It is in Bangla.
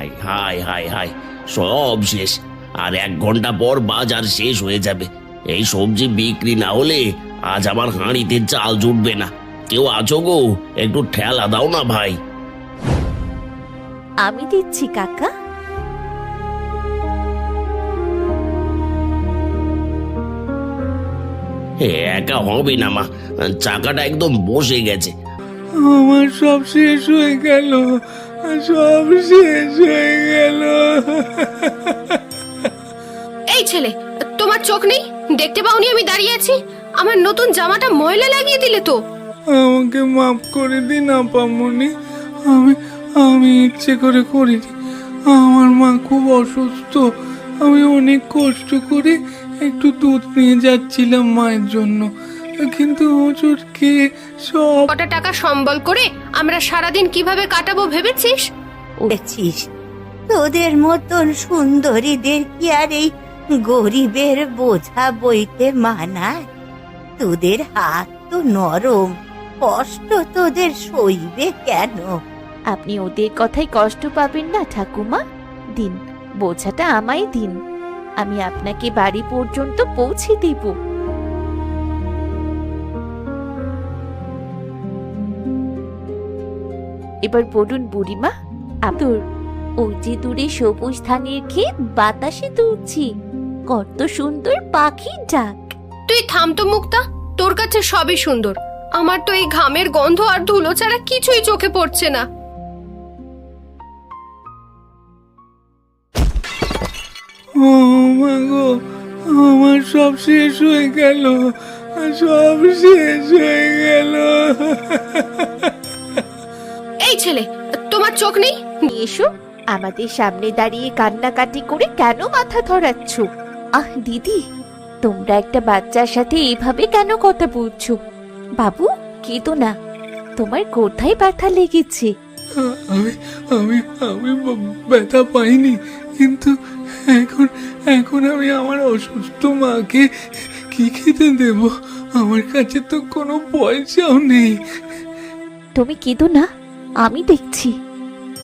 হাই হাই হাই হাই, সব শেষ। আর 1 ঘন্টা পর বাজার শেষ হয়ে যাবে। এই সবজি বিক্রি না হলে আজ আমার হাঁড়িতে চাল জুটবে না। কেউ আছো গো? একটু ঠেলা দাও না ভাই। আমি দিচ্ছি কাকা। একা হবে না মা, চাকাটা একদম বসে গেছে। আমার সব শেষ হয়ে গেল, সব শেষ হয়ে গেল। এই ছেলে, তোমার চোখ নেই? দেখতে পাওনি আমি দাঁড়িয়ে আছি? আমার নতুন জামাটা ময়লা লাগিয়ে দিলে তো। আমাকে মাফ করে দিন আপামনি, আমি আমি ইচ্ছে করে করিনি। আমার মা খুব অসুস্থ, আমি অনেক কষ্ট করে একটু দুধ নিয়ে যাচ্ছিলাম মায়ের জন্য, কিন্তু ওষুধ খেয়ে সব। কটা টাকা সম্বল করে আমরা সারাদিন কিভাবে কাটাবো ভেবেছিস? দেখছিস, তোদের মতন সুন্দরীদের কি আর এই গরিবের বোঝা বইতে মানায়? তোদের হাত তো নরম, কষ্ট তোদের সইবে কেন? আপনি ওদের কথায় কষ্ট পাবেন না ঠাকুমা। দিন, বোঝাটা আমায় দিন, আমি আপনাকে বাড়ি পর্যন্ত পৌঁছে দেব। এবার বলুন বুড়িমা, তোর ওই যে দূরে সবুজ ধানের ক্ষেত, বাতাসে দুলছি, কত সুন্দর পাখির ডাক। তুই থাম তো মুক্তা, তোর কাছে সবই সুন্দর। আমার তো এই ঘামের গন্ধ আর ধুলো ছাড়া কিছুই চোখে পড়ছে না। ও মা গো, আমার সব শেষ হয়ে গেল, সব শেষ হয়ে গেল। এই ছেলে, তোমার চোখ নেই? এসো, আমাদের সামনে দাঁড়িয়ে কান্নাকাটি করে কেন মাথা ধরাচ্ছ? আহ দিদি, তোমরা একটা বাচ্চার সাথে এভাবে কেন কথা বলছো? বাবু, কেঁদো না, তোমার কোথায় ব্যথা লেগেছে? আমি আমি আমি ব্যথা পাইনি, কিন্তু এখন এখন আমি আমার অসুস্থ মাকে কি খেতে দেব? আমার কাছে তো কোনো পয়সাও নেই। তুমি কেঁদো না, আমি দেখছি।